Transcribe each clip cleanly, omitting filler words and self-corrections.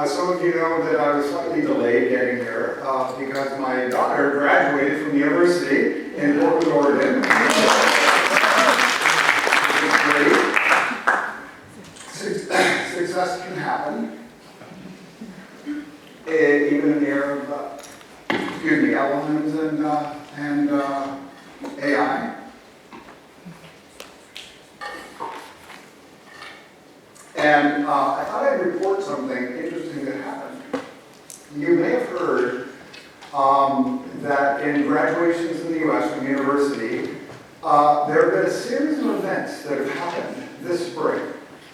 Some of you know that I was slightly delayed getting here because my daughter graduated from the university in Portland, Oregon. It's great. Success can happen, even in the era of, LLMs and AI. And I thought I'd report something interesting that happened. You may have heard that in graduations in the US from university, there have been a series of events that have happened this spring.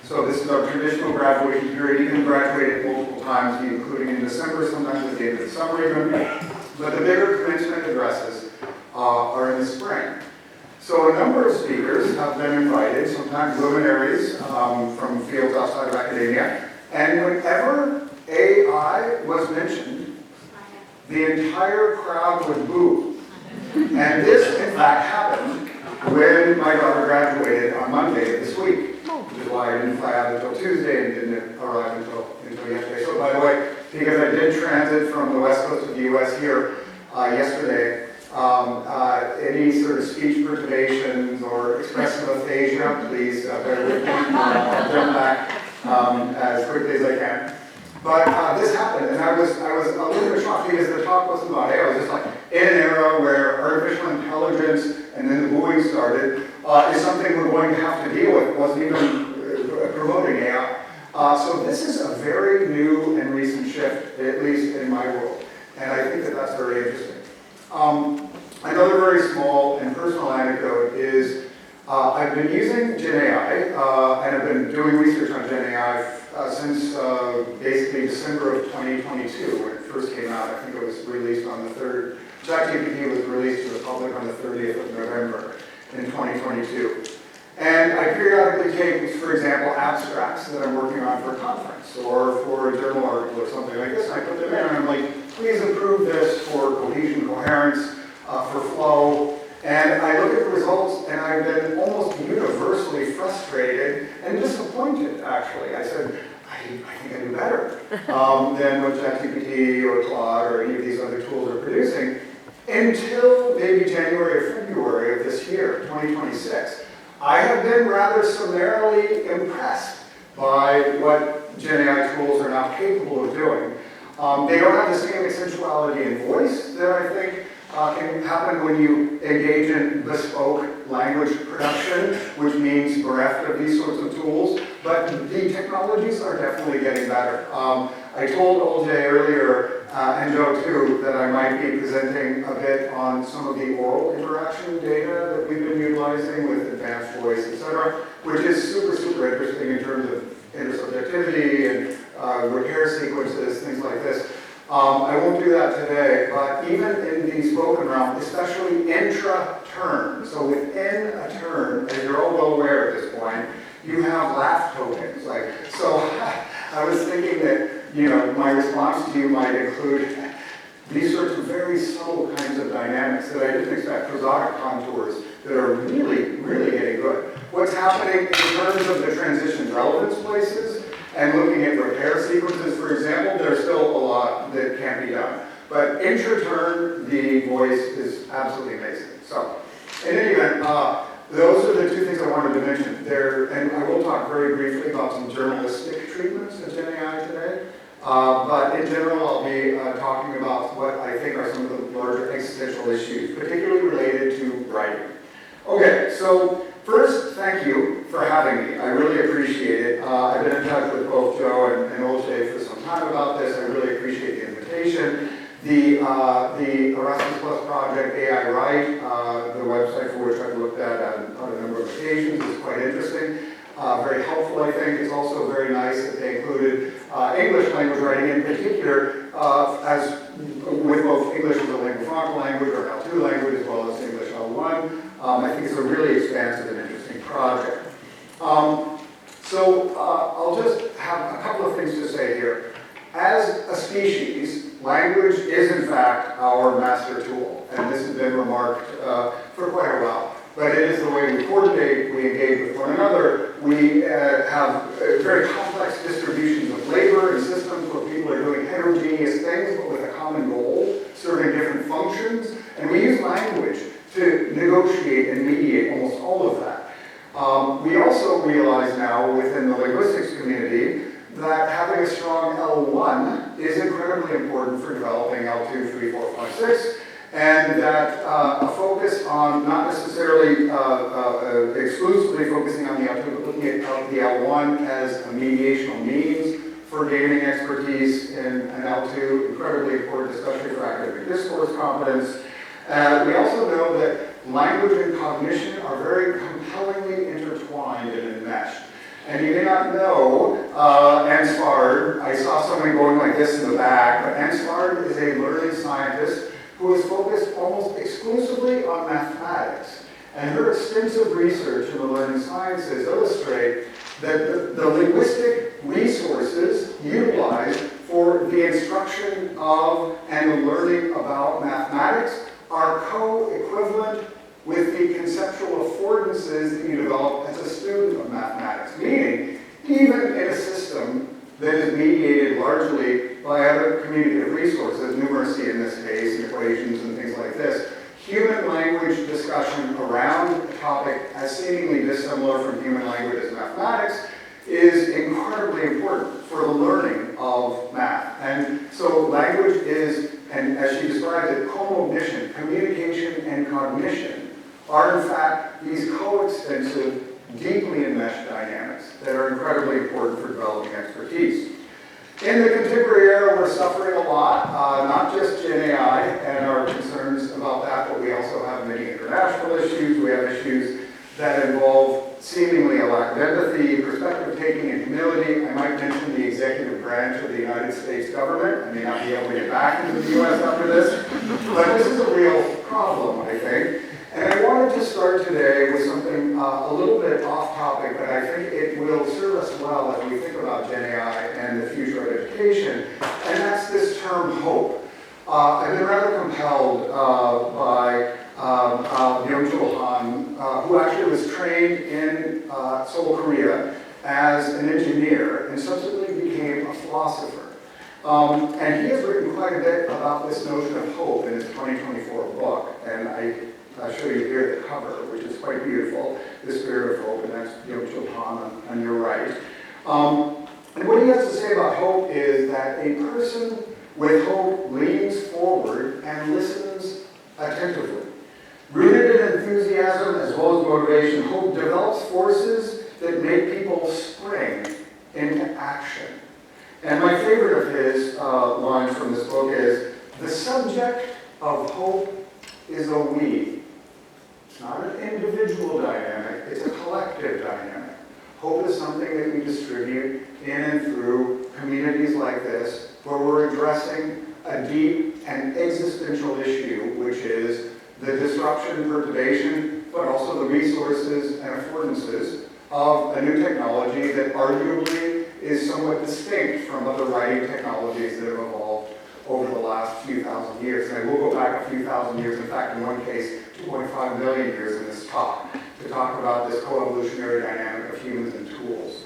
So this is our traditional graduation period. You can graduate multiple times, including in December, sometimes at the end of the summer even. But the bigger commencement addresses are in the spring. So a number of speakers have been invited, sometimes luminaries from fields outside of academia. And whenever AI was mentioned, the entire crowd would boo. And this, in fact, happened when my daughter graduated on Monday of this week, which is why I didn't fly out until Tuesday and didn't arrive until yesterday. So by the way, because I did transit from the west coast of the US here yesterday, any sort of speech perturbations or expressive aphasia, please bear with me. I'll jump back as quickly as I can. But this happened, and I was a little bit shocked because the talk wasn't about AI. I was just like, in an era where artificial intelligence and then the booing started is something we're going to have to deal with. It wasn't even promoting AI. So this is a very new and recent shift, at least in my world. And I think that that's very interesting. Another very small and personal anecdote is I've been using GenAI, and I've been doing research on GenAI since basically December of 2022 when it first came out. I think it was released on the 3rd. ChatGPT was released to the public on the 30th of November in 2022. And I periodically take, for example, abstracts that I'm working on for a conference or for a journal article or something like this, and I put them in and I'm like, please improve this for cohesion, coherence, for flow. And I look at the results and I've been almost universally frustrated and disappointed, actually. I said, I think I do better than what ChatGPT or Claude or any of these other tools are producing until maybe January or February of this year, 2026. I have been rather summarily impressed by what GenAI tools are now capable of doing. They don't have the same accentuality in voice that I think can happen when you engage in bespoke language production, which means bereft of these sorts of tools. But the technologies are definitely getting better. I told OJ earlier, and Joe too, that I might be presenting a bit on some of the oral interaction data that we've been utilizing with advanced voice, etc., which is super, super interesting in terms of intersubjectivity and repair sequences, things like this. I won't do that today, but even in the spoken realm, especially intra-turn, so within a turn, as you're all well aware at this point, you have laugh tokens. So I was thinking that, my response to you might include these sorts of very subtle kinds of dynamics that I didn't expect, prosodic contours that are really, really getting good. What's happening in terms of the transition relevance places and looking at repair sequences, for example, there's still a lot that can be done. But intra-turn, the voice is absolutely amazing. So, in any event, those are the two things I wanted to mention. And I will talk very briefly about some journalistic treatments of GenAI today. But in general, I'll be talking about what I think are some of the larger existential issues, particularly related to writing. Okay, so first, thank you for having me. I really appreciate it. I've been in touch with both Joe and OJ for some time about this. I really appreciate the invitation. The Erasmus Plus project, ai-write, the website for which I've looked at on a number of occasions, is quite interesting. Very helpful, I think. It's also very nice that they included English language writing in particular, as with both English as a lingua franca language or L2 language as well as English L1. I think it's a really expansive and interesting project. So I'll just have a couple of things to say here. As a species, language is in fact our master tool, and this has been remarked for quite a while. But it is the way we coordinate, we engage with one another, we have very complex distributions of labor and systems where people We also realize now within the linguistics community that having a strong L1 is incredibly important for developing L2, 3, 4, 5, 6, and that a focus on not necessarily exclusively focusing on the L2, but looking at the L1 as a mediational means for gaining expertise in an L2, incredibly important, especially for academic discourse competence. We also know that language and cognition are very compellingly intertwined and enmeshed. And you may not know, Ansfard, I saw someone going like this in the back, but Ansfard is a learning scientist who is focused almost exclusively on mathematics. And her extensive research in the learning sciences illustrate that the linguistic resources utilized for the instruction of and the learning about mathematics are co-equivalent with the conceptual affordances that you develop as a student of mathematics. Meaning, even in a system that is mediated largely by other communicative resources, numeracy in this case, and equations and things like this, human language discussion around a topic as seemingly dissimilar from human language as mathematics is incredibly important for the learning of math. And so language is, and as she describes it, comognition, communication and cognition, are in fact these coextensive, deeply enmeshed dynamics that are incredibly important for developing expertise. In the contemporary era, we're suffering a lot, not just GenAI and our concerns about that, but we also have many international issues. We have issues that involve seemingly a lack of empathy, perspective taking, and humility. I might mention the executive branch of the United States government. I may not be able to get back into the US after this, but this is a real problem, I think. And I wanted to start today with something a little bit off topic, but I think it will serve us well as we think about GenAI and the future of education, and that's this term hope. I've been rather compelled by Byung-Chul Han, who actually was trained in Seoul, Korea as an engineer and subsequently became a philosopher. And he has written quite a bit about this notion of hope in his 2024 book, and I'll show you here the cover, which is quite beautiful, The Spirit of Hope, and that's Byung-Chul Han on your right. And what he has to say about hope is that a person with hope leans forward and listens attentively. Rooted in enthusiasm as well as motivation, hope develops forces that make people spring into action. And my favorite of his lines from this book is, the subject of hope is a we. It's not an individual dynamic, it's a collective dynamic. Hope is something that we distribute in and through communities like this, where we're addressing a deep and existential issue, which is the disruption and perturbation, but also the resources and affordances of a new technology that arguably is somewhat distinct from other writing technologies that have evolved over the last few thousand years. And I will go back a few thousand years, in fact, in one case, 2.5 million years in this talk, to talk about this co-evolutionary dynamic of humans and tools.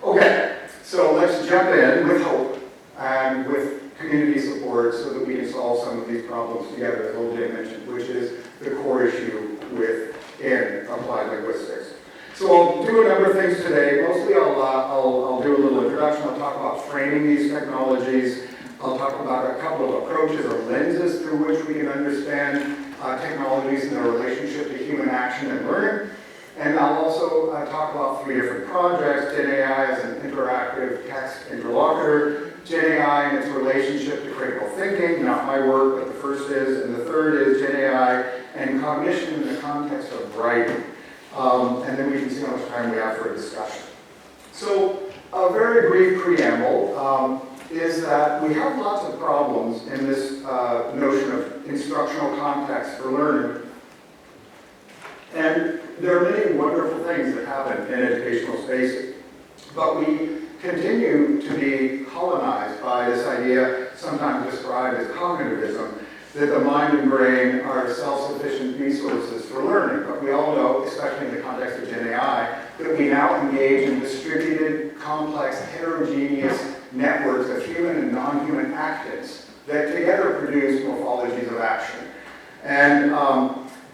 Okay, so let's jump in with hope and with community support so that we can solve some of these problems together, as OJ mentioned, which is the core issue within applied linguistics. So I'll do a number of things today. Mostly I'll do a little introduction. I'll talk about framing these technologies. I'll talk about a couple of approaches or lenses through which we can understand technologies and their relationship to human action and learning. And I'll also talk about 3 different projects: GenAI as an interactive text interlocutor, GenAI and its relationship to critical thinking, not my work, but the first is, and the third is GenAI and cognition in the context of writing. And then we can see how much time we have for a discussion. So a very brief preamble is that we have lots of problems in this notion of instructional context for learning. And there are many wonderful things that happen in educational spaces. But we continue to be colonized by this idea, sometimes described as cognitivism, that the mind and brain are self-sufficient resources for learning. But we all know, especially in the context of GenAI, that we now engage in distributed, complex, heterogeneous networks of human and non-human actants that together produce morphologies of action. And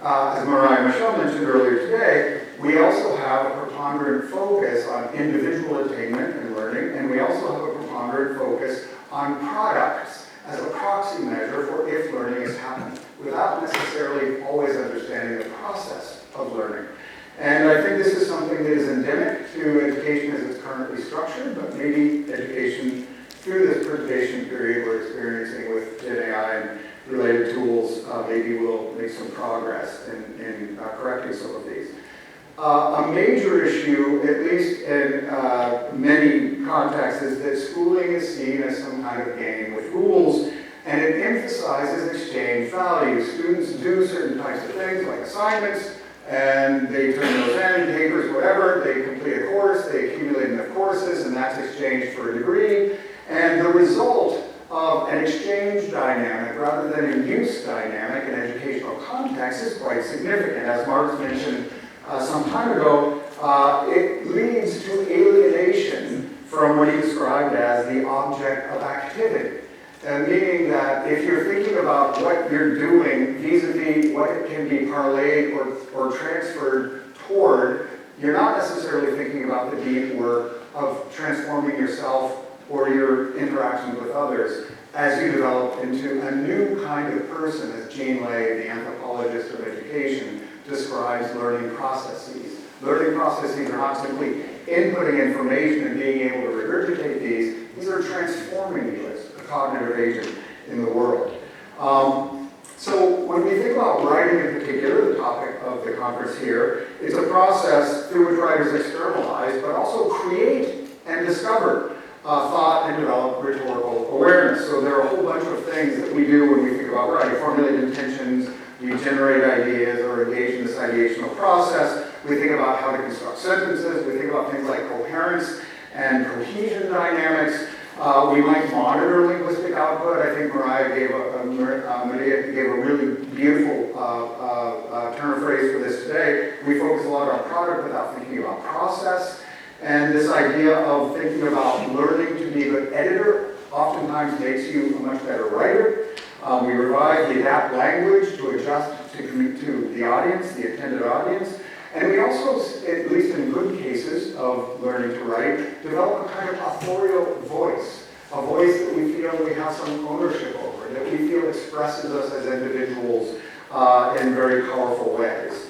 as Mariah and Michelle mentioned earlier today, we also have a preponderant focus on individual attainment and learning, and we also have a preponderant focus on products as a proxy measure for if learning is happening, without necessarily always understanding the process of learning. And I think this is something that is endemic to education as it's currently structured, but maybe education through this preservation period we're experiencing with GenAI and related tools, maybe we'll make some progress in correcting some of these. A major issue, at least in many contexts, is that schooling is seen as some kind of game with rules, and it emphasizes exchange value. Students do certain types of things, like assignments, and they turn those in, papers, whatever, they complete a course, they accumulate enough courses, and that's exchanged for a degree. And the result of an exchange dynamic, rather than a use dynamic in educational context, is quite significant. As Mark mentioned some time ago, it leads to alienation from what he described as the object of activity. Meaning that if you're thinking about what you're doing vis-a-vis what it can be parlayed or transferred toward, you're not necessarily thinking about the deep work of transforming yourself or your interactions with others as you develop into a new kind of person, as Jean Lay, the anthropologist of education, describes learning processes. Learning processes are not simply inputting information and being able to regurgitate these are transforming you as a cognitive agent in the world. So when we think about writing in particular, the topic of the conference here, it's a process through which writers externalize, but also create and discover thought and develop rhetorical awareness. So there are a whole bunch of things that we do when we think about writing. Formulate intentions, we generate ideas or engage in this ideational process. We think about how to construct sentences. We think about things like coherence and cohesion dynamics. We might monitor linguistic output. I think Maria gave a really beautiful turn of phrase for this today. We focus a lot on product without thinking about process. And this idea of thinking about learning to be a good editor oftentimes makes you a much better writer. We revise, we adapt language to adjust to the audience, the intended audience. And we also, at least in good cases of learning to write, develop a kind of authorial voice, a voice that we feel we have some ownership over, that we feel expresses us as individuals in very powerful ways.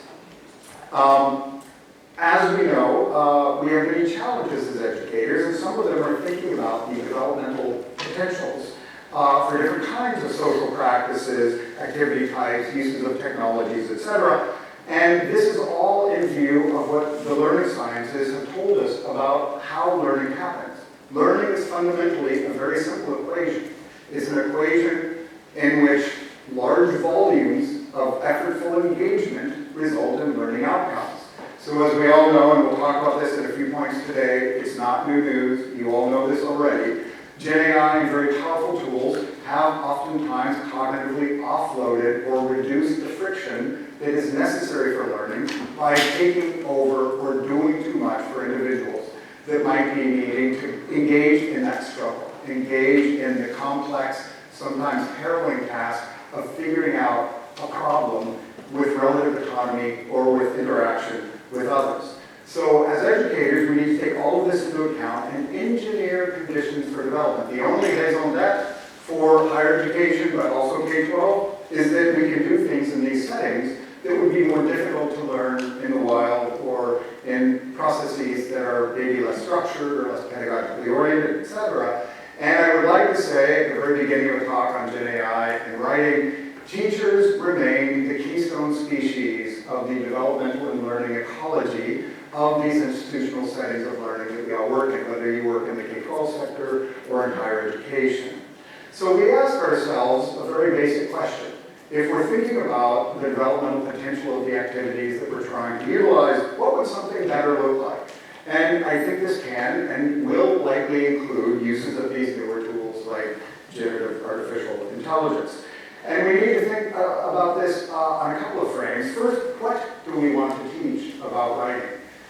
As we know, we have many challenges as educators, and some of them are thinking about the developmental potentials for different kinds of social practices, activity types, uses of technologies, etc. And this is all in view of what the learning sciences have told us about how learning happens. Learning is fundamentally a very simple equation. It's an equation in which large volumes of effortful engagement result in learning outcomes. So as we all know, and we'll talk about this in a few points today, it's not new news, you all know this already. GenAI and very powerful tools have oftentimes cognitively offloaded or reduced the friction that is necessary for learning by taking over or doing too much for individuals that might be needing to engage in that struggle, engage in the complex, sometimes harrowing task of figuring out a problem with relative autonomy or with interaction with others. So as educators, we need to take all of this into account and engineer conditions for development. The only raison d'etre for higher education, but also K-12, is that we can do things in these settings that would be more difficult to learn in the wild or in processes that are maybe less structured or less pedagogically oriented, etc. And I would like to say at the very beginning of a talk on GenAI and writing, teachers remain the keystone species of the developmental and learning ecology of these institutional settings of learning that we all work in, whether you work in the K-12 sector or in higher education. So we ask ourselves a very basic question. If we're thinking about the developmental potential of the activities that we're trying to utilize, what would something better look like? And I think this can and will likely include uses of these newer tools like generative artificial intelligence. And we need to think about this on a couple of frames. First, what do we want to teach about writing?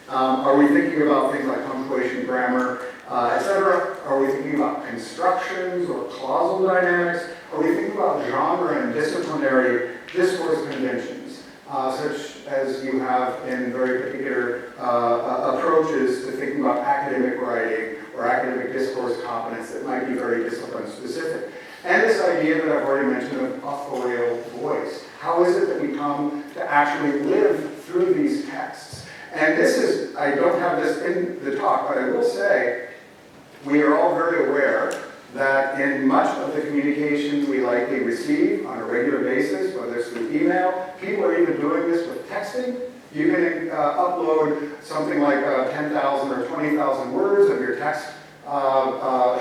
Are we thinking about things like punctuation, grammar, etc.? Are we thinking about constructions or clausal dynamics? Are we thinking about genre and disciplinary discourse conventions? such as you have in very particular approaches to thinking about academic writing or academic discourse competence that might be very discipline specific. And this idea that I've already mentioned of authorial voice. How is it that we come to actually live through these texts? And this is, I don't have this in the talk, but I will say, we are all very aware that in much of the communications we likely receive on a regular basis, whether it's through email, people are even doing this with texting. You can upload something like 10,000 or 20,000 words of your text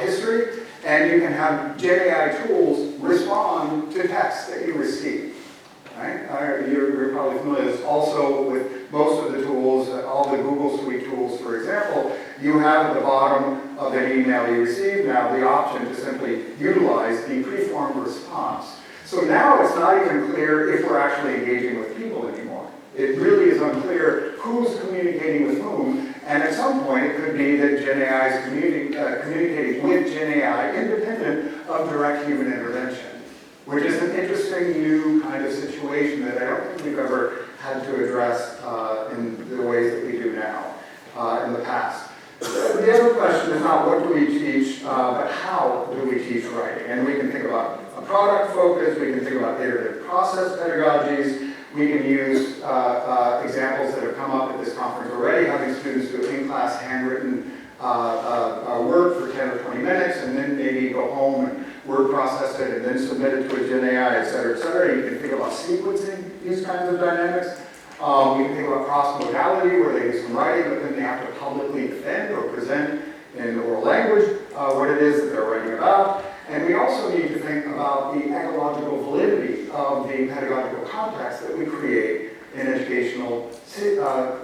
history, and you can have GenAI tools respond to text that you receive. Right? You're probably familiar with this also with most of the tools, all the Google Suite tools, for example. You have at the bottom of an email you receive now the option to simply utilize the preformed response. So now it's not even clear if we're actually engaging with people anymore. It really is unclear who's communicating with whom, and at some point it could be that GenAI is communicating with GenAI independent of direct human intervention, which is an interesting new kind of situation that I don't think we've ever had to address in the ways that we do now in the past. The other question is not what do we teach, but how do we teach writing? And we can think about a product focus, we can think about iterative process pedagogies, we can use examples that have come up at this conference already, having students do in-class handwritten work for 10 or 20 minutes, and then maybe go home and word process it, and then submit it to a GenAI, et cetera, et cetera. You can think about sequencing these kinds of dynamics. We can think about cross-modality, where they do some writing, but then they have to publicly defend or present in oral language what it is that they're writing about. And we also need to think about the ecological validity of the pedagogical context that we create in educational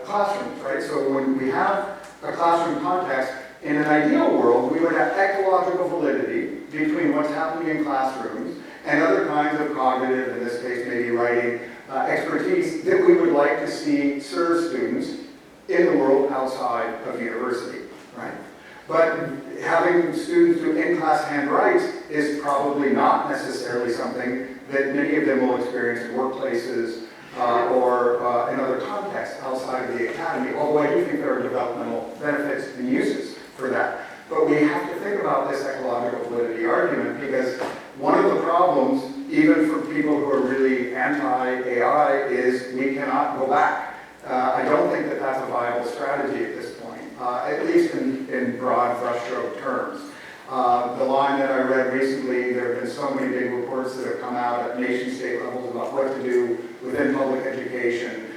classrooms, right? So when we have a classroom context, in an ideal world, we would have ecological validity between what's happening in classrooms and other kinds of cognitive, in this case maybe writing, expertise that we would like to see serve students in the world outside of university, right? But having students do in-class handwrites is probably not necessarily something that many of them will experience in workplaces or in other contexts outside of the academy, although I do think there are developmental benefits and uses for that. But we have to think about this ecological validity argument, because one of the problems, even for people who are really anti-AI, is we cannot go back. I don't think that that's a viable strategy at this point, at least in broad brushstroke terms. The line that I read recently, there have been so many big reports that have come out at nation-state levels about what to do within public education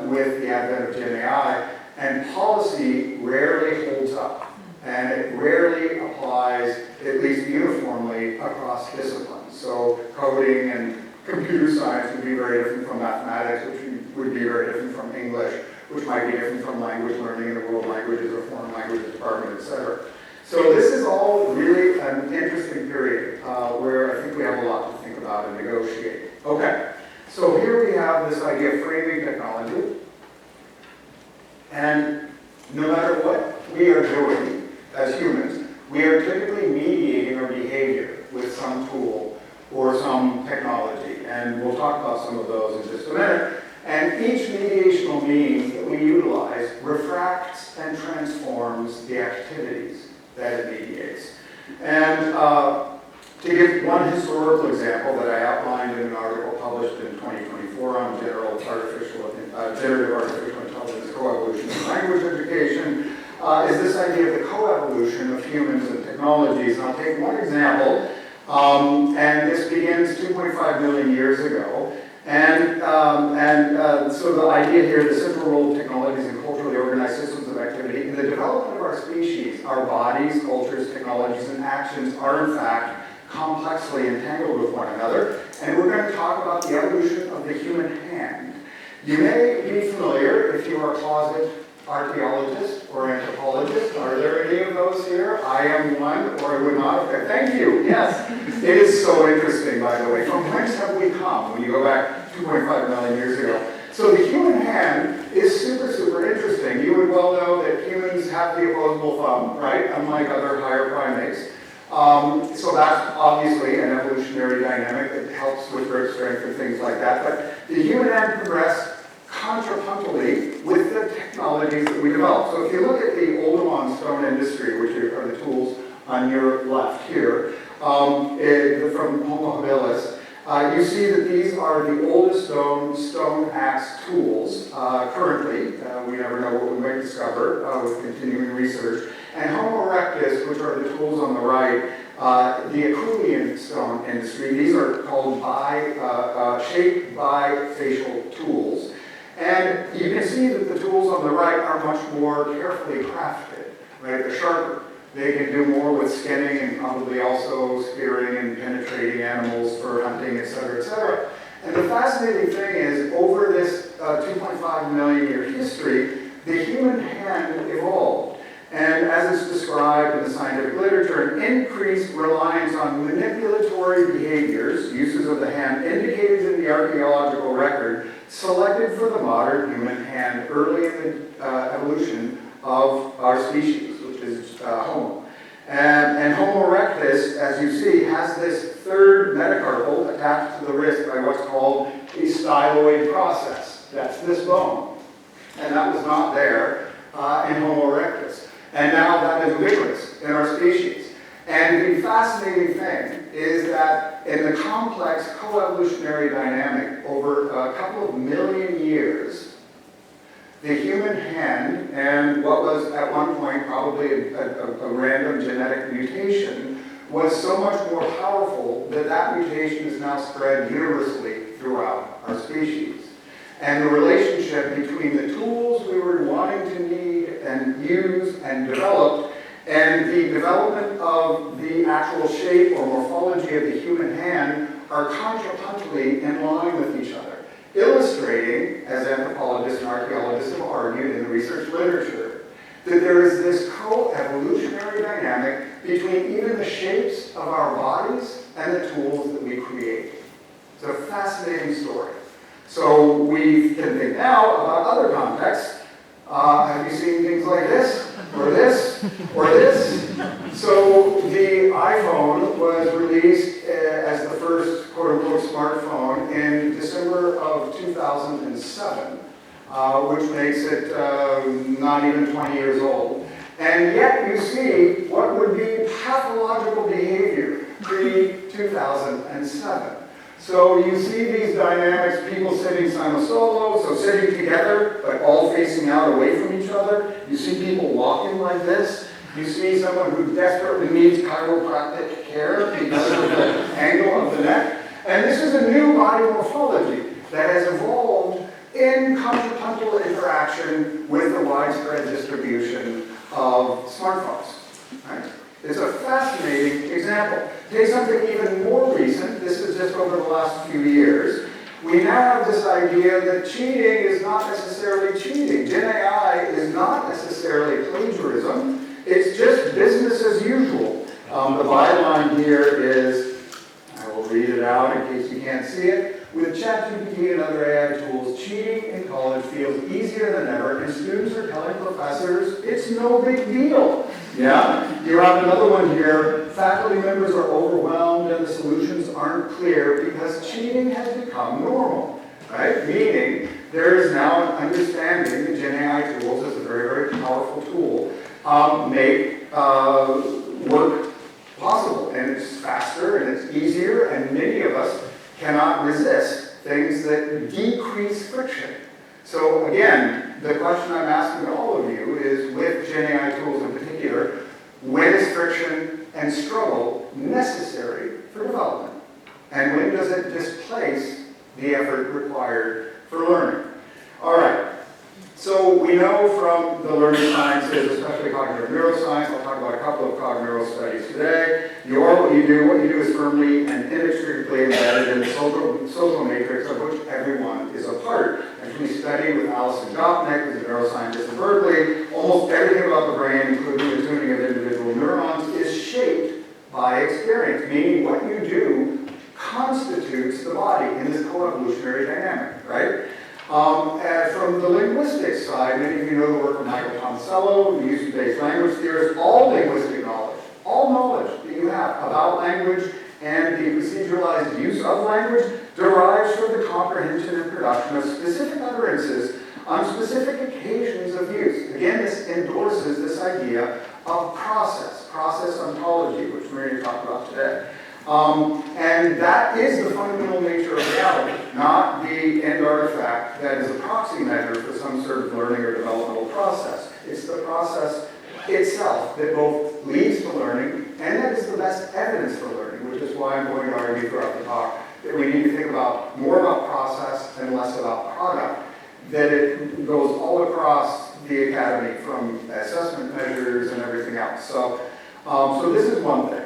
with the advent of GenAI, and policy rarely holds up, and it rarely applies, at least uniformly, across disciplines. So coding and computer science would be very different from mathematics, which would be very different from English, which might be different from language learning in the world languages or foreign languages department, et cetera. So this is all really an interesting period where I think we have a lot to think about and negotiate. Okay, so here we have this idea of framing technology. And no matter what we are doing as humans, we are typically mediating our behavior with some tool or some technology. And we'll talk about some of those in just a minute. And each mediational means that we utilize refracts and transforms the activities that it mediates. And to give one historical example that I outlined in an article published in 2024 on generative artificial intelligence coevolution in language education, is this idea of the coevolution of humans and technologies. And I'll take one example, and this begins 2.5 million years ago. And so the idea here, the central role of technologies in culturally organized systems of activity in the development of our species, our bodies, cultures, technologies, and actions are in fact complexly entangled with one another. And we're going to talk about the evolution of the human hand. You may be familiar, if you are a closet archaeologist or anthropologist. Are there any of those here? I am one, or I would not. Okay, thank you. Yes. It is so interesting, by the way. From whence have we come when you go back 2.5 million years ago? So the human hand is super, super interesting. You would well know that humans have the opposable thumb, right? Unlike other higher primates. So that's obviously an evolutionary dynamic that helps with grip strength and things like that. But the human hand progressed contrapuntally with the technologies that we developed. So if you look at the Oldemon stone industry, which are the tools on your left here, from Homo habilis, you see that these are the oldest stone axe tools currently. We never know what we might discover with continuing research. And Homo erectus, which are the tools on the right, the Acheulean stone industry, these are called shaped bifacial tools. And you can see that the tools on the right are much more carefully crafted, right? They're sharper. They can do more with skinning and probably also spearing and penetrating animals for hunting, et cetera, et cetera. And the fascinating thing is, over this 2.5 million year history, the human hand evolved. And as it's described in the scientific literature, an increased reliance on manipulatory behaviors, uses of the hand indicated in the archaeological record, selected for the modern human hand early in the evolution of our species, which is Homo. And Homo erectus, as you see, has this third metacarpal attached to the wrist by what's called a styloid process. That's this bone. And that was not there in Homo erectus. And now that is ubiquitous in our species. And the fascinating thing is that in the complex co-evolutionary dynamic over a couple of million years, the human hand and what was at one point probably a random genetic mutation was so much more powerful that that mutation is now spread universally throughout our species. And the relationship between the tools we were wanting to need and use and develop and the development of the actual shape or morphology of the human hand are contrapuntally in line with each other, illustrating, as anthropologists and archaeologists have argued in the research literature, that there is this co-evolutionary dynamic between even the shapes of our bodies and the tools that we create. It's a fascinating story. So we can think now about other contexts. Have you seen things like this, or this, or this? So the iPhone was released as the first quote-unquote smartphone in December of 2007, which makes it not even 20 years old. And yet you see what would be pathological behavior pre-2007. So you see these dynamics, people sitting solo, so sitting together, but all facing out away from each other. You see people walking like this. You see someone who desperately needs chiropractic care because of the angle of the neck. And this is a new body morphology that has evolved in contrapuntal interaction with the widespread distribution of smartphones. Right? It's a fascinating example. Take something even more recent. This is just over the last few years. We now have this idea that cheating is not necessarily cheating. GenAI is not necessarily plagiarism. It's just business as usual. The byline here is, I will read it out in case you can't see it. With ChatGPT and other AI tools, cheating in college feels easier than ever, and students are telling professors it's no big deal. Yeah? You have another one here. Faculty members are overwhelmed and the solutions aren't clear because cheating has become normal. Right? Meaning, there is now an understanding that GenAI tools, as a very, very powerful tool, make work possible. And it's faster and it's easier, and many of us cannot resist things that decrease friction. So again, the question I'm asking all of you is, with GenAI tools in particular, when is friction and struggle necessary for development? And when does it displace the effort required for learning? All right. So we know from the learning sciences, especially cognitive neuroscience, I'll talk about a couple of cognitive studies today. What you do is firmly and inextricably embedded in the social matrix of which everyone is a part. As we study with Alison Gopnik, who's a neuroscientist at Berkeley, almost everything about the brain, including the tuning of individual neurons, is shaped by experience, meaning what you do constitutes the body in this co-evolutionary dynamic, right? And from the linguistics side, many of you know the work of Michael Tomasello, the use-based language theorist. All linguistic knowledge, all knowledge that you have language derives from the comprehension and production of specific utterances on specific occasions of use. Again, this endorses this idea of process ontology, which Maria talked about today. And that is the fundamental nature of reality, not the end artifact that is a proxy measure for some sort of learning or developmental process. It's the process itself that both leads to learning and that is the best evidence for learning, which is why I'm going to argue throughout the talk that we need to think about more about process and less about product, that it goes all across the academy from assessment measures and everything else. So this is one thing.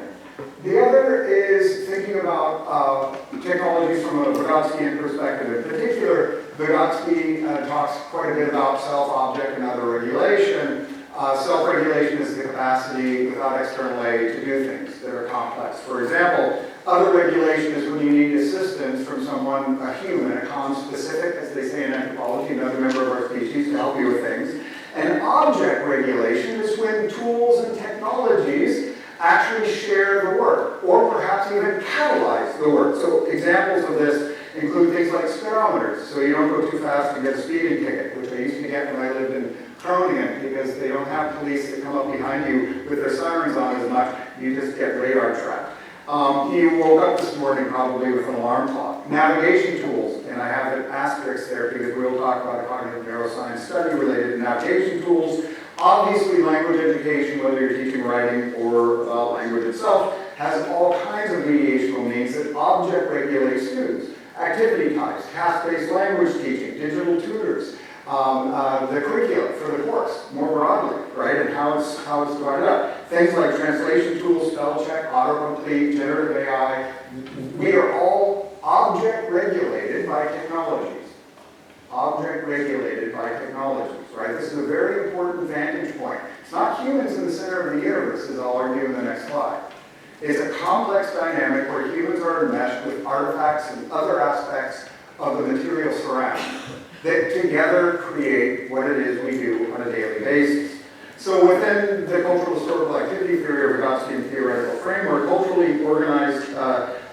The other is thinking about technologies from a Vygotskian perspective. In particular, Vygotsky talks quite a bit about self-object and other regulation. Self-regulation is the capacity without external aid to do things that are complex. For example, other regulation is when you need assistance from someone, a human, a conspecific, as they say in anthropology, another member of our species, to help you with things. And object regulation is when tools and technologies actually share the work, or perhaps even catalyze the work. So examples of this include things like speedometers, so you don't go too fast and get a speeding ticket, which I used to get when I lived in Groningen, because they don't have police that come up behind you with their sirens on as much. You just get radar tracked. You woke up this morning probably with an alarm clock. Navigation tools, and I have an asterisk there because we'll talk about a cognitive neuroscience study related to navigation tools. Obviously, language education, whether you're teaching writing or language itself, has all kinds of mediational means that object regulate students. Activity types, task-based language teaching, digital tutors, the curriculum for the course, more broadly, right, and how it's divided up. Things like translation tools, spell check, autocomplete, generative AI, we are all object regulated by technologies. Object regulated by technologies, right? This is a very important vantage point. It's not humans in the center of the universe, as I'll argue in the next slide. It's a complex dynamic where humans are enmeshed with artifacts and other aspects of the material surround that together create what it is we do on a daily basis. So within the cultural historical activity theory or Vygotskian theoretical framework, culturally organized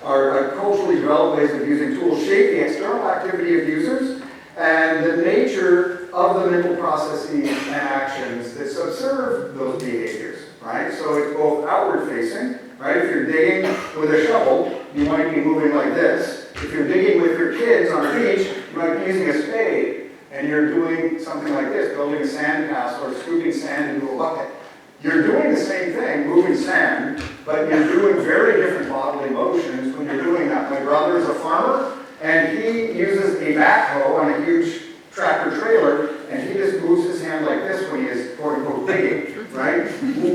or culturally developed ways of using tools shape the external activity of users and the nature of the mental processes and actions that subserve those behaviors, right? So it's both outward facing, right? If you're digging with a shovel, you might be moving like this. If you're digging with your kids on a beach, you might be using a spade, and you're doing something like this, building a sand castle or scooping sand into a bucket. You're doing the same thing, moving sand, but you're doing very different bodily motions when you're doing that. My brother is a farmer, and he uses a backhoe on a huge tractor trailer, and he just moves his hand like this when he is, quote unquote, digging, right?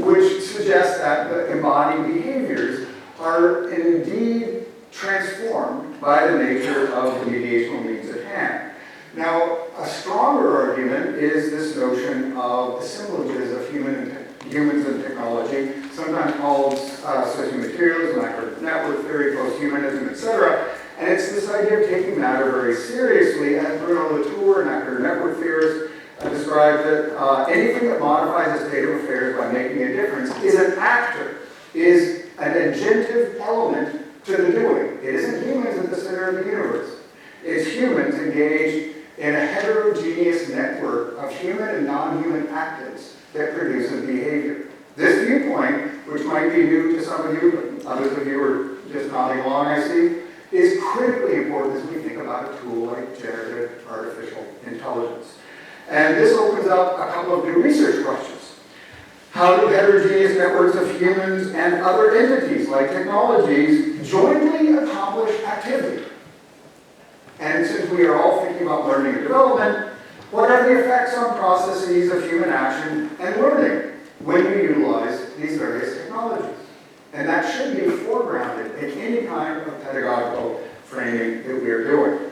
Which suggests that the embodied behaviors are indeed transformed by the nature of the mediational means at hand. Now, a stronger argument is this notion of assemblages of humans and technology, sometimes called sociomaterialism, active network theory, post-humanism, etc. And it's this idea of taking matter very seriously, as Bruno Latour, an active network theorist, described that anything that modifies a state of affairs by making a difference is an actor, is an agentive element to the doing. It isn't humans at the center of the universe. It's humans engaged in a heterogeneous network of human and non-human actors that produces behavior. This viewpoint, which might be new to some of you, but others of you are just nodding along, I see, is critically important as we think about a tool like generative artificial intelligence. And this opens up a couple of new research questions. How do heterogeneous networks of humans and other entities like technologies jointly accomplish activity? And since we are all thinking about learning and development, what are the effects on processes of human action and learning when you utilize these various technologies? And that should be foregrounded in any kind of pedagogical framing that we are doing.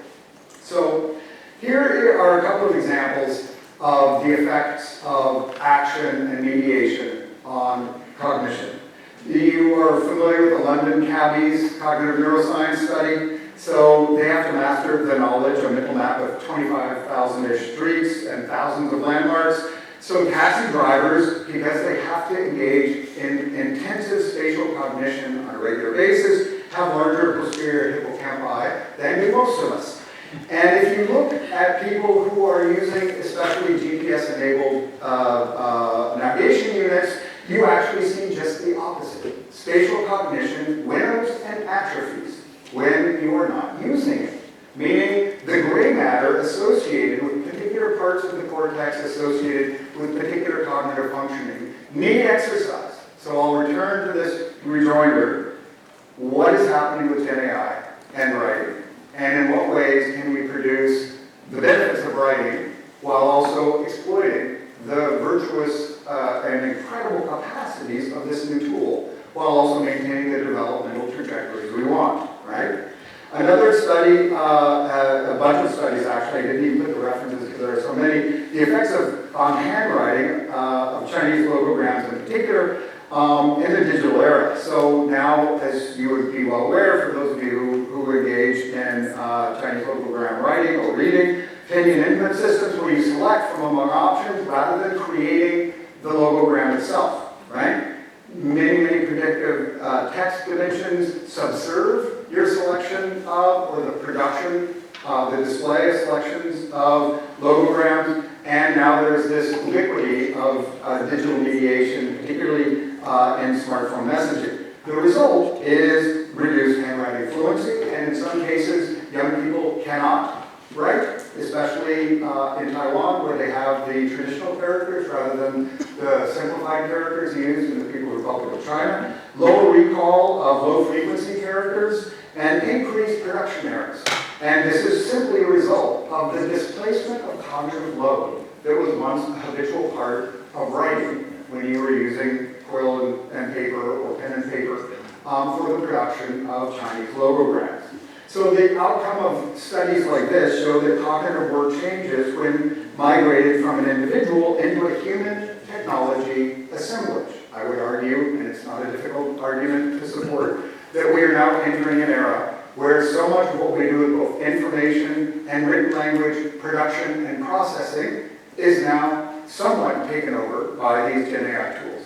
So here are a couple of examples of the effects of action and mediation on cognition. You are familiar with the London Cabbies cognitive neuroscience study. So they have to master the knowledge, a mental map of 25,000-ish streets and thousands of landmarks. So taxi drivers, because they have to engage in intensive spatial cognition on a regular basis, have larger posterior hippocampal can't buy than do most of us. And if you look at people who are using especially GPS-enabled navigation units, you actually see just the opposite. Spatial cognition winners and atrophies when you are not using it. Meaning the gray matter associated with particular parts of the cortex associated with particular cognitive functioning need exercise. So I'll return to this rejoinder. What is happening with GenAI and writing? And in what ways can we produce the benefits of writing while also exploiting the virtuous and incredible capacities of this new tool, while also maintaining the developmental trajectories we want, right? Another study, a bunch of studies actually, I didn't even put the references because there are so many, the effects on handwriting of Chinese logograms in particular in the digital era. So now, as you would be well aware, for those of you who engage in Chinese logogram writing or reading, opinion input systems where you select from among options rather than creating the logogram itself, right? Many predictive text dimensions subserve your selection of, or the production, the display of selections of logograms, and now there's this ubiquity of digital mediation, particularly in smartphone messaging. The result is reduced handwriting fluency, and in some cases, young people cannot write, especially in Taiwan, where they have the traditional characters rather than the simplified characters used in the People's Republic of China, lower recall of low-frequency characters, and increased production errors. And this is simply a result of the displacement of cognitive load that was once a habitual part of writing when you were using quill and paper or pen and paper for the production of Chinese logograms. So the outcome of studies like this show that cognitive work changes when migrated from an individual into a human technology assemblage. I would argue, and it's not a difficult argument to support, that we are now entering an era where so much of what we do with both information and written language production and processing is now somewhat taken over by these GenAI tools.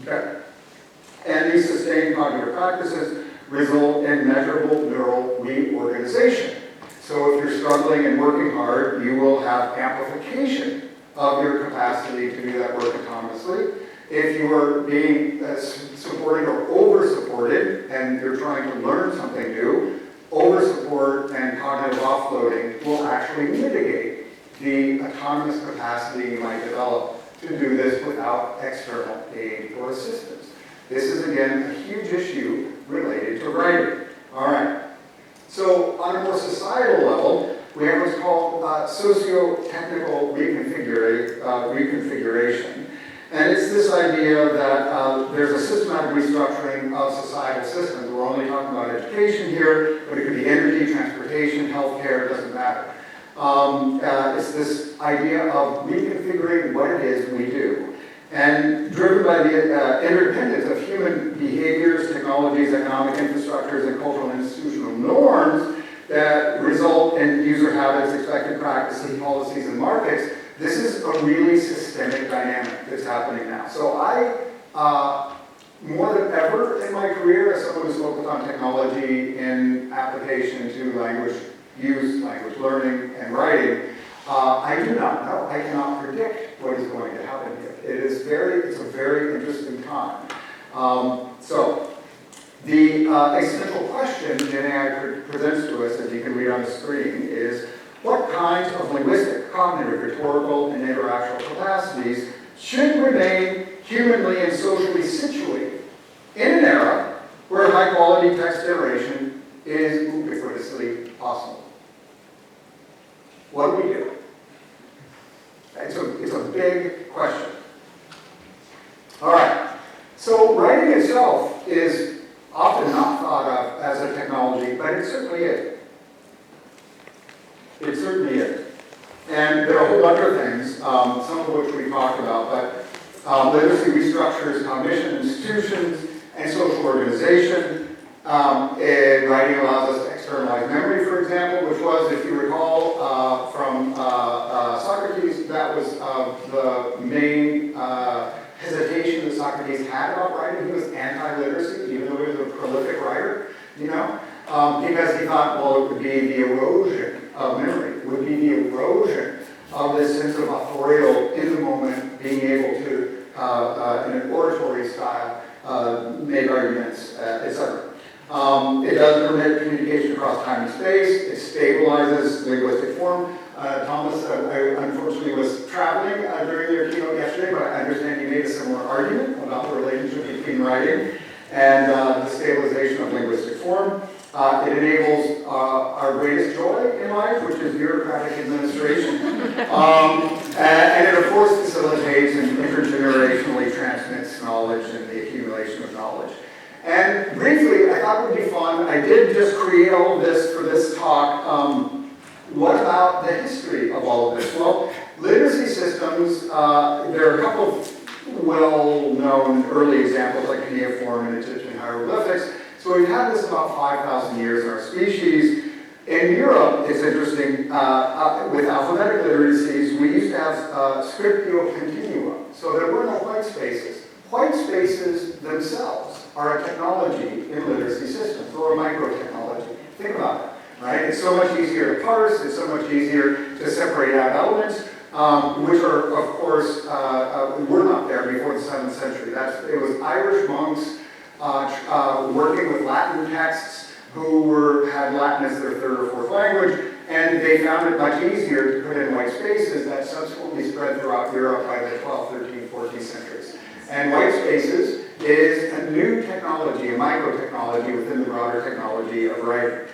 Okay? And these sustained cognitive practices result in measurable neural reorganization. So if you're struggling and working hard, you will have amplification of your capacity to do that work autonomously. If you are being supported or over-supported and you're trying to learn something new, over-support and cognitive offloading will actually mitigate the autonomous capacity you might develop to do this without external aid or assistance. This is, again, a huge issue related to writing. All right. So on a more societal level, we have what's called sociotechnical reconfiguration. And it's this idea that there's a systematic restructuring of societal systems. We're only talking about education here, but it could be energy, transportation, healthcare, it doesn't matter. It's this idea of reconfiguring what it is we do. And driven by the interdependence of human behaviors, technologies, economic infrastructures, and cultural and institutional norms that result in user habits, expected practices, policies, and markets, this is a really systemic dynamic that's happening now. So I, more than ever in my career, as someone who's focused on technology in application to language use, language learning, and writing, I do not know. I cannot predict what is going to happen here. It's a very interesting time. So the existential question GenAI presents to us, as you can read on the screen, is what kinds of linguistic, cognitive, rhetorical, and interactional capacities should remain humanly and socially situated in an era where high-quality text generation is ubiquitously possible? What do we do? It's a big question. All right. So writing itself is often not thought of as a technology, but it certainly is. It certainly is. And there are a whole bunch of things, some of which we talked about, but literacy restructures cognition, institutions, and social organization. And writing allows us to externalize memory, for example, which was, if you recall, from Socrates, that was the main hesitation that Socrates had about writing. He was anti-literacy, even though he was a prolific writer, you know. because he thought, well, it would be the erosion of memory, it would be the erosion of this sense of authorial, in the moment, being able to, in an oratory style, make arguments, etc. It doesn't permit communication across time and space. It stabilizes linguistic form. Thomas, I unfortunately was traveling during your keynote yesterday, but I understand you made a similar argument about the relationship between writing and the stabilization of linguistic form. It enables our greatest joy in life, which is bureaucratic administration. And it, of course, facilitates and intergenerationally transmits knowledge and the accumulation of knowledge. And briefly, I thought it would be fun. I did just create all of this for this talk. What about the history of all of this? Well, literacy systems, there are a couple of well-known early examples like cuneiform and Egyptian hieroglyphics. So we've had this about 5,000 years in our species. In Europe, it's interesting, with alphabetic literacies, we used to have scriptio continua. So there were no white spaces. White spaces themselves are a technology in literacy systems, or a micro-technology. Think about it, right? It's so much easier to parse, it's so much easier to separate out elements, which are, of course, were not there before the 7th century. It was Irish monks working with Latin texts who had Latin as their 3rd or 4th language, and they found it much easier to put in white spaces that subsequently spread throughout Europe by the 12th, 13th, 14th centuries. And white spaces is a new technology, a micro-technology within the broader technology of writing.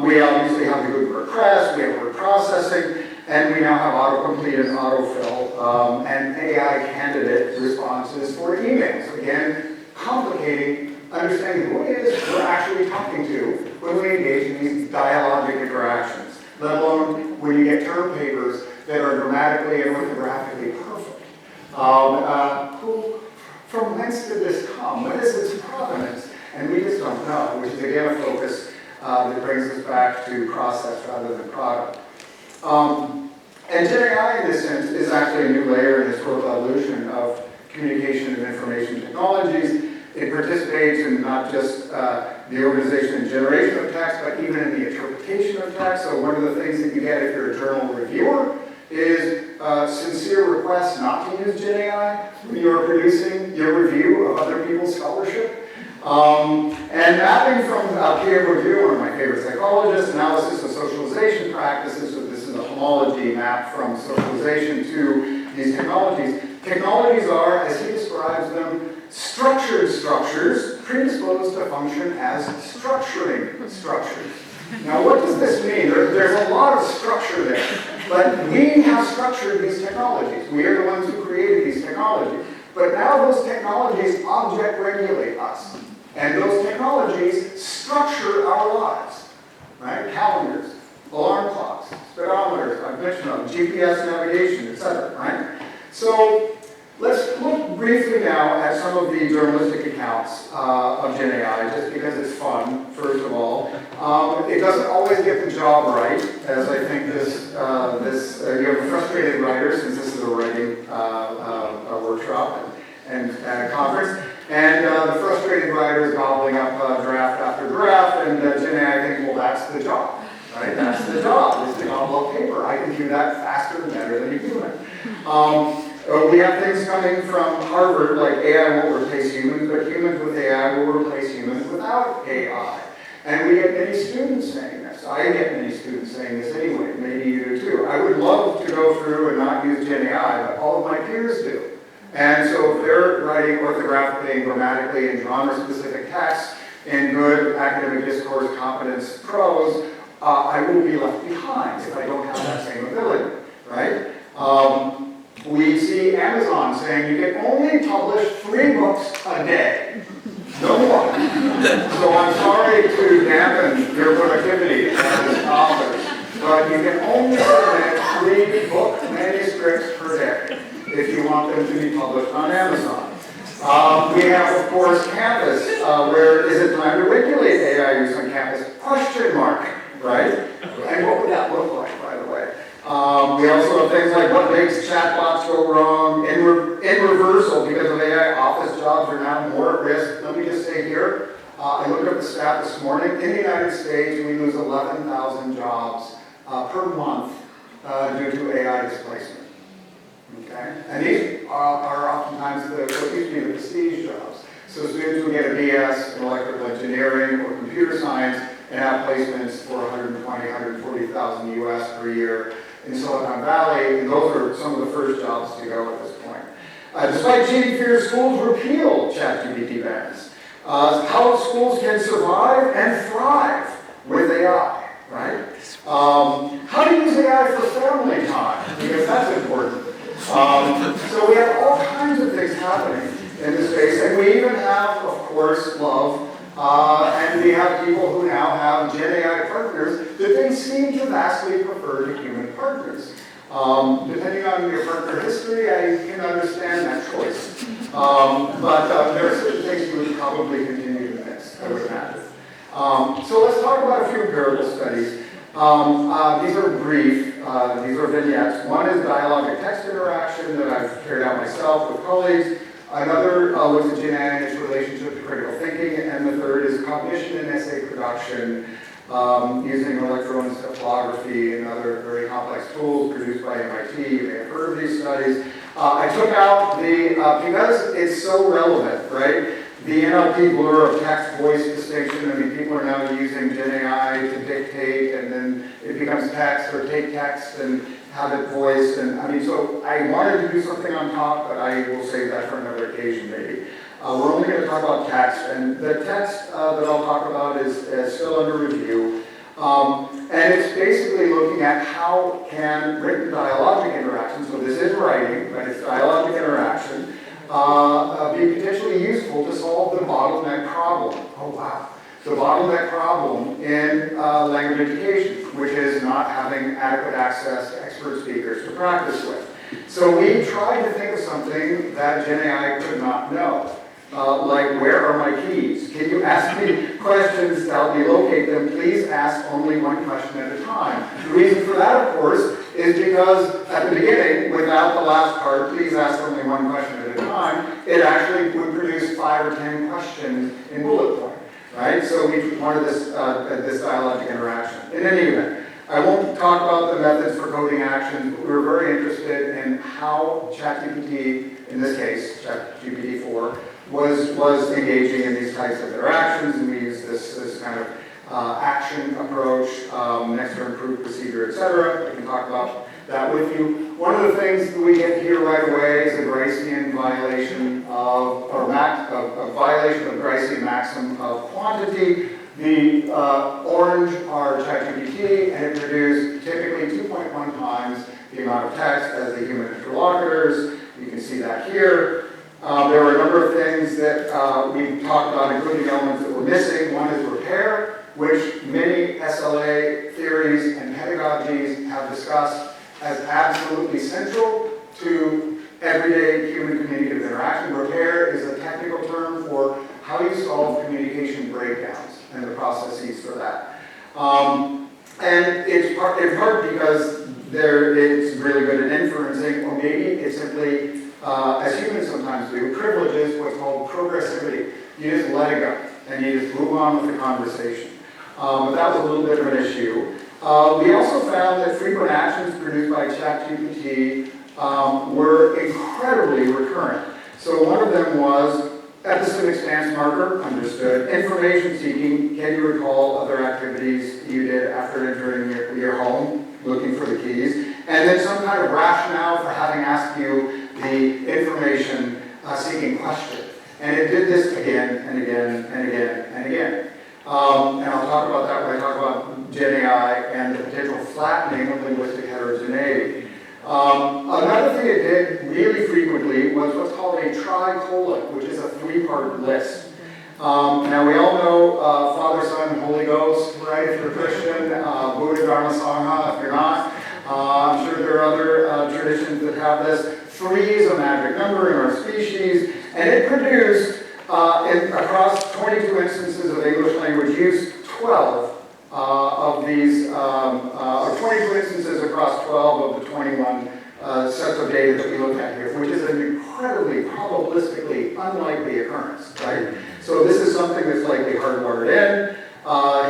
We obviously have the Gutenberg press, we have word processing, and we now have autocomplete and autofill, and AI candidate responses for emails. Again, complicating understanding who it is we're actually talking to when we engage in these dialogic interactions, let alone when you get term papers that are grammatically and orthographically perfect. From whence did this come? What is its provenance? And we just don't know, which is again a focus that brings us back to process rather than product. And GenAI, in this sense, is actually a new layer in this historical evolution of communication and information technologies. It participates in not just the organization and generation of text, but even in the interpretation of text. So one of the things that you get if you're a journal reviewer is sincere requests not to use GenAI when you're producing your review of other people's scholarship. And mapping from peer review, one of my favorite psychologists, analysis of socialization practices, so this is a homology map from socialization to these technologies. Technologies are, as he describes them, structured structures predisposed to function as structuring structures. Now, what does this mean? There's a lot of structure there, but we have structured these technologies. We are the ones who created these technologies. But now those technologies object regulate us. And those technologies structure our lives, right? Calendars, alarm clocks, speedometers, I've mentioned them, GPS navigation, etc., right? So let's look briefly now at some of the journalistic accounts of GenAI, just because it's fun, first of all. It doesn't always get the job right, as I think you have a frustrated writer, since this is a writing workshop and conference. And the frustrated writer is gobbling up draft after draft, and GenAI thinks, well, that's the job, right? That's the job, is to gobble up paper. I can do that faster and better than a human. We have things coming from Harvard, like AI won't replace humans, but humans with AI will replace humans without AI. And we get many students saying this. I get many students saying this anyway, maybe you do too. I would love to go through and not use GenAI, but all of my peers do. And so if they're writing orthographically and grammatically in genre-specific texts in good academic discourse competence prose, I will be left behind if I don't have that same ability, right? We see Amazon saying you can only publish 3 books a day. No more. So I'm sorry to dampen your productivity as authors, but you can only submit 3 book manuscripts per day if you want them to be published on Amazon. We have, of course, campus, where is it time to regulate AI use on campus? Question mark, right? And what would that look like, by the way? We also have things like what makes chatbots go wrong, in reversal, because of AI, office jobs are now more at risk. Let me just say here, I looked up the stat this morning. In the United States, we lose 11,000 jobs per month due to AI displacement. Okay? And these are oftentimes what used to be the prestige jobs. So students will get a BS in electrical engineering or computer science and have placements for 120, 140,000 US per year in Silicon Valley, and those are some of the first jobs to go at this point. Despite cheating fears, schools repealed ChatGPT bans. How schools can survive and thrive with AI, right? How to use AI for family time, because that's important. So we have all kinds of things happening in this space, and we even have, of course, love, and we have people who now have GenAI partners that they seem to vastly prefer to human partners. Depending on your partner history, I can understand that choice. But there are certain things you would probably continue to mix, I would imagine. So let's talk about a few empirical studies. These are brief, these are vignettes. One is dialogic text interaction that I've carried out myself with colleagues. Another looks at GenAI and its relationship to critical thinking. And the third is cognition and essay production using electroencephalography and other very complex tools produced by MIT. You may have heard of these studies. I took out the, because it's so relevant, right? The NLP blur of text-voice distinction. I mean, people are now using GenAI to dictate, and then it becomes text, or take text and have it voiced. And I mean, so I wanted to do something on top, but I will save that for another occasion, maybe. We're only going to talk about text, and the text that I'll talk about is still under review. And it's basically looking at how can written dialogic interaction, so this is writing, but it's dialogic interaction, be potentially useful to solve the bottleneck problem. Oh, wow. The bottleneck problem in language education, which is not having adequate access to expert speakers to practice with. So we tried to think of something that GenAI could not know. Like, where are my keys? Can you ask me questions to help me locate them? Please ask only one question at a time. The reason for that, of course, is because at the beginning, without the last part, please ask only one question at a time, it actually would produce 5 or 10 questions in bullet point, right? So we wanted this, this dialogic interaction. In any event, I won't talk about the methods for coding actions, but we were very interested in how ChatGPT, in this case, ChatGPT-4, was engaging in these types of interactions, and we use this kind of action approach, next to improved procedure, etc. I can talk about that with you. One of the things that we get here right away is a Gricean violation of, or a violation of Gricean maxim of quantity. The orange are ChatGPT, and it produced typically 2.1 times the amount of text as the human interlocutors. You can see that here. There were a number of things that we talked about, including elements that were missing. One is repair, which many SLA theories and pedagogies have discussed as absolutely central to everyday human communicative interaction. Repair is a technical term for how you solve communication breakdowns and the processes for that. And it's in part because it's really good at inferencing, or maybe it's simply, as humans sometimes do, privileges what's called progressivity. You just let it go, and you just move on with the conversation. But that was a little bit of an issue. We also found that frequent actions produced by ChatGPT were incredibly recurrent. So one of them was epistemic stance marker, understood. Information seeking, can you recall other activities you did after entering your home, looking for the keys? And then some kind of rationale for having asked you the information seeking question. And it did this again and again and again and again. And I'll talk about that when I talk about GenAI and the potential flattening of linguistic heterogeneity. Another thing it did really frequently was what's called a tricolon, which is a 3-part list. Now we all know Father, Son, and Holy Ghost, right? If you're Christian, Buddha, Dharma, Sangha, if you're not. I'm sure there are other traditions that have this. 3 is a magic number in our species, and it produced, across 22 instances of English language use, 12 of these, or 22 instances across 12 of the 21 sets of data that we look at here, which is an incredibly probabilistically unlikely occurrence. recurrence, right? So this is something that's likely hardwired in.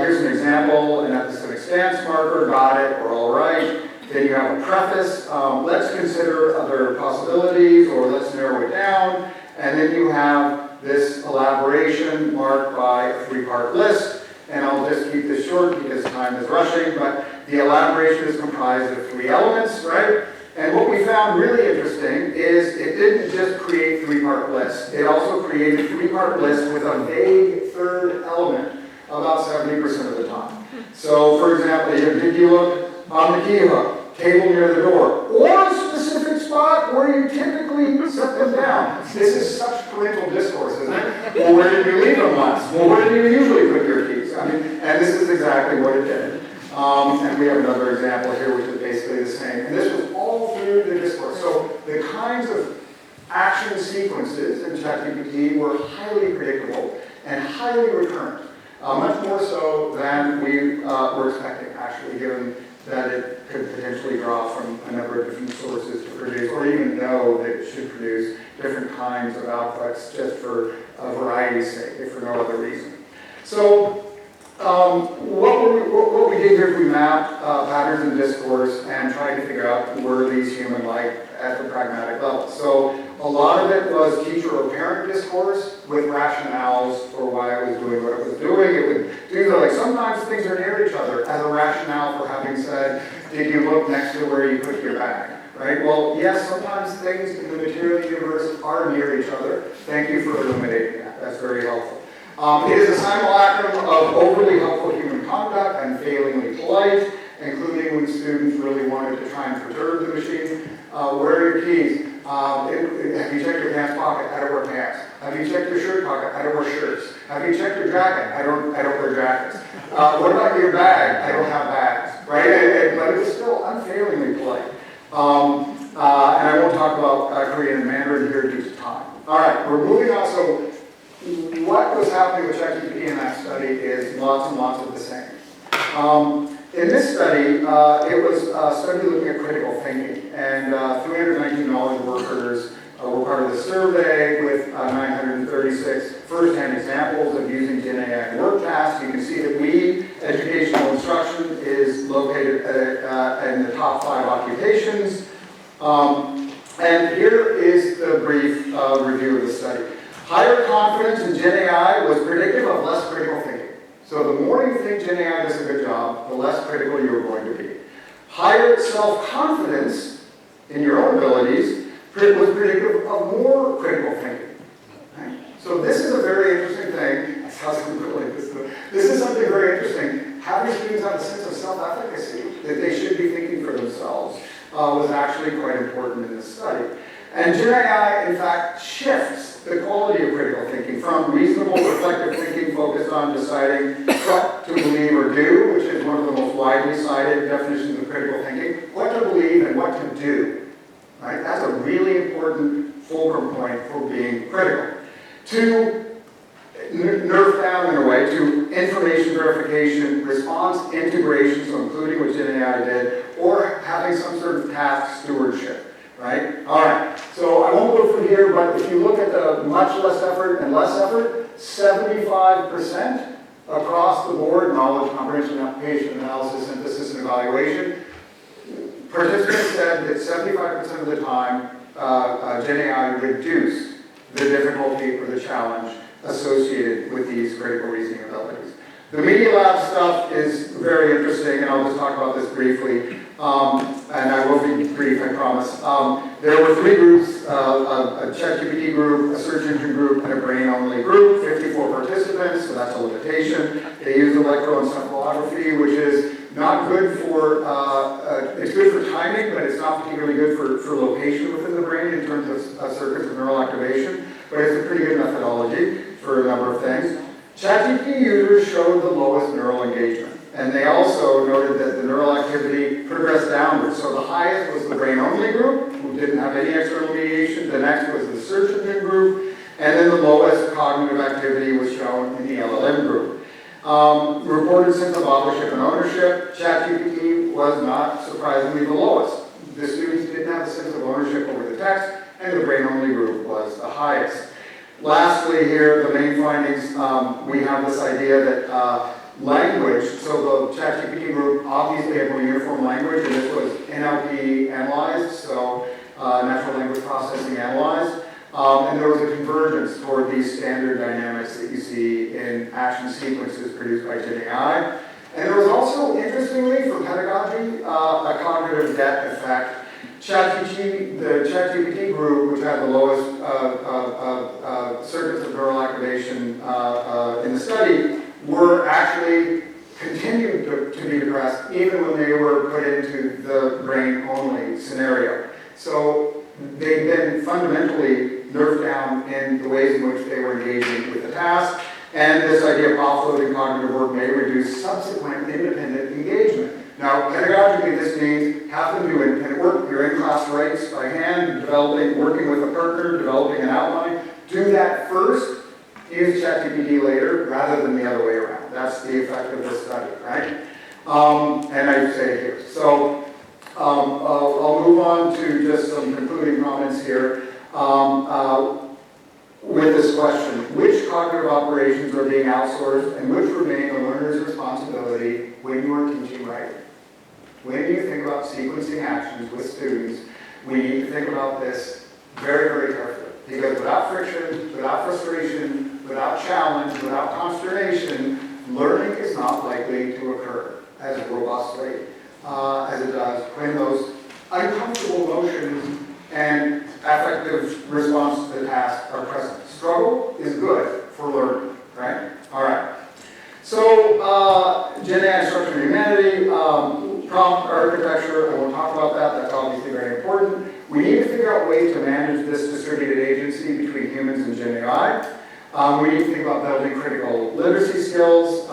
Here's an example, an epistemic stance marker, got it, we're all right. Then you have a preface, let's consider other possibilities, or let's narrow it down. And then you have this elaboration marked by a 3-part list. And I'll just keep this short because time is rushing, but the elaboration is comprised of 3 elements, right? And what we found really interesting is it didn't just create 3-part lists. It also created 3-part lists with a vague 3rd element about 70% of the time. So, for example, did you look on the key hook, table near the door, or a specific spot where you typically set them down? This is such parental discourse, isn't it? Well, where did you leave them last? Well, where do you usually put your keys? I mean, and this is exactly what it did. And we have another example here, which is basically the same. And this was all through the discourse. So the kinds of action sequences in ChatGPT were highly predictable and highly recurrent. Much more so than we were expecting, actually, given that it could potentially draw from a number of different sources to produce, or even know that it should produce different kinds of outputs just for a variety's sake, if for no other reason. So what we did here is we mapped patterns in discourse and tried to figure out were these human-like at the pragmatic level. So a lot of it was teacher or parent discourse with rationales for why it was doing what it was doing. It would do like sometimes things are near each other as a rationale for having said, did you look next to where you put your bag? Right? Well, yes, sometimes things in the material universe are near each other. Thank you for illuminating that. That's very helpful. It is a simulacrum of overly helpful human conduct and failingly polite, including when students really wanted to try and perturb the machine. Where are your keys? Have you checked your pants pocket? I don't wear pants. Have you checked your shirt pocket? I don't wear shirts. Have you checked your jacket? I don't wear jackets. What about your bag? I don't have bags. Right? But it was still unfailingly polite. And I won't talk about Korean and Mandarin here due to time. All right, we're moving on. So what was happening with ChatGPT in that study is lots and lots of the same. In this study, it was a study looking at critical thinking, and 319 knowledge workers were part of the survey with 936 first-hand examples of using GenAI in work tasks. You can see that educational instruction, is located in the top 5 occupations. And here is the brief review of the study. Higher confidence in GenAI was predictive of less critical thinking. So the more you think GenAI does a good job, the less critical you're going to be. Higher self-confidence in your own abilities was predictive of more critical thinking. Right? So this is a very interesting thing. This is something very interesting. Having students have a sense of self-efficacy, that they should be thinking for themselves, was actually quite important in this study. And GenAI, in fact, shifts the quality of critical thinking from reasonable reflective thinking focused on deciding what to believe or do, which is one of the most widely cited definitions of critical thinking, what to believe and what to do. Right? That's a really important fulcrum point for being critical. To nerf down in a way to information verification, response integration, so including what GenAI did, or having some sort of task stewardship. Right? All right. So I won't go through here, but if you look at the much less effort and less effort, 75% across the board, knowledge, comprehension, application, analysis, synthesis, and evaluation, participants said that 75% of the time, GenAI reduced the difficulty or the challenge associated with these critical reasoning abilities. The Media Lab stuff is very interesting, and I'll just talk about this briefly. And I will be brief, I promise. There were 3 groups, a ChatGPT group, a search engine group, and a brain-only group, 54 participants, so that's a limitation. They used electroencephalography, which is not good for, it's good for timing, but it's not particularly good for location within the brain in terms of circuits of neural activation, but it's a pretty good methodology for a number of things. ChatGPT users showed the lowest neural engagement. And they also noted that the neural activity progressed downwards. So the highest was the brain-only group, who didn't have any external mediation. The next was the search engine group. And then the lowest cognitive activity was shown in the LLM group. Reported sense of authorship and ownership. ChatGPT was not surprisingly the lowest. The students didn't have a sense of ownership over the text, and the brain-only group was the highest. lastly here, the main findings, we have this idea that language, so the ChatGPT group obviously had more uniform language, and this was NLP analyzed, so natural language processing analyzed. And there was a convergence toward these standard dynamics that you see in action sequences produced by GenAI. And there was also, interestingly, for pedagogy, a cognitive debt effect. The ChatGPT group, which had the lowest circuits of neural activation in the study, were actually continued to be depressed even when they were put into the brain-only scenario. So they've been fundamentally nerfed down in the ways in which they were engaging with the task, and this idea of offloading cognitive work may reduce subsequent independent engagement. Now, pedagogically, this means have them do independent work. Your in-class writes by hand, working with a partner, developing an outline. Do that first, use ChatGPT later, rather than the other way around. That's the effect of this study, right? And I say here. So I'll move on to just some concluding comments here. With this question, which cognitive operations are being outsourced and which remain the learner's responsibility when you are teaching writing? When you think about sequencing actions with students, we need to think about this very, very carefully. Because without friction, without frustration, without challenge, without consternation, learning is not likely to occur as robustly as it does when those uncomfortable emotions and affective response to the task are present. Struggle is good for learning, right? All right. So, GenAI instruction in humanity, prompt architecture, I won't talk about that, that's obviously very important. We need to figure out ways to manage this distributed agency between humans and GenAI. We need to think about building critical literacy skills,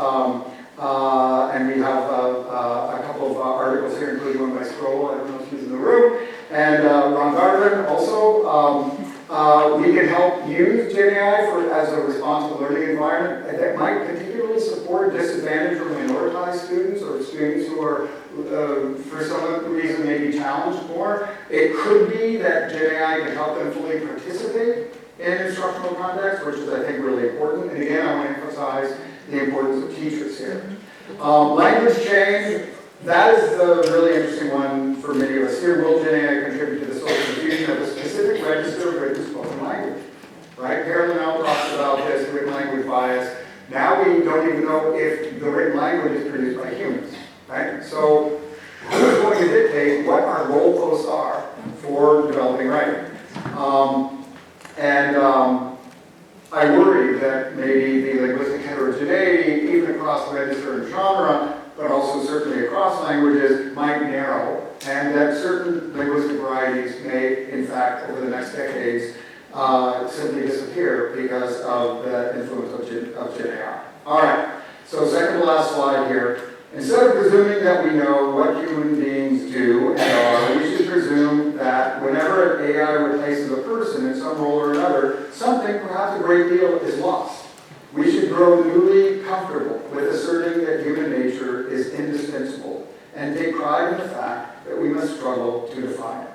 and we have a couple of articles here, including one by Scroll, I don't know if he's in the room, and Ron Garvin also. We can help use GenAI as a responsible learning environment that might particularly support disadvantaged or minoritized students or students who are, for some reason, maybe challenged more. It could be that GenAI can help them fully participate in instructional context, which is, I think, really important. And again, I want to emphasize the importance of teachers here. Language change, that is the really interesting one for many of us here. Will GenAI contribute to the social diffusion of a specific register of written spoken language? Right? Carolyn L. talks about this written language bias. Now we don't even know if the written language is produced by humans. Right? So who's going to dictate what our goalposts are for developing writing? I worry that maybe the linguistic heterogeneity, even across register and genre, but also certainly across languages, might narrow, and that certain linguistic varieties may, in fact, over the next decades, simply disappear because of the influence of GenAI. All right, so second to last slide here. Instead of presuming that we know what human beings do and are, we should presume that whenever an AI replaces a person in some role or another, something, perhaps a great deal, is lost. We should grow newly comfortable with asserting that human nature is indispensable and take pride in the fact that we must struggle to define it.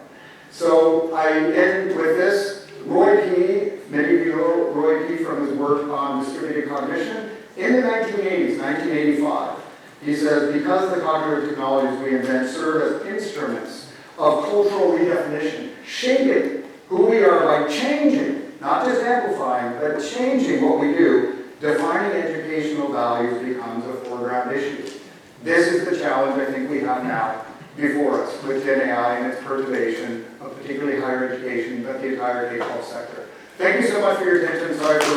So I end with this. Roy P., many of you know Roy P. from his work on distributed cognition. In the 1980s, 1985, he says, because the cognitive technologies we invent serve as instruments of cultural redefinition, shaping who we are by changing, not just amplifying, but changing what we do, defining educational values becomes a foreground issue. This is the challenge I think we have now before us with GenAI and its perturbation of particularly higher education, but the entire K-12 sector. Thank you so much for your attention. Sorry for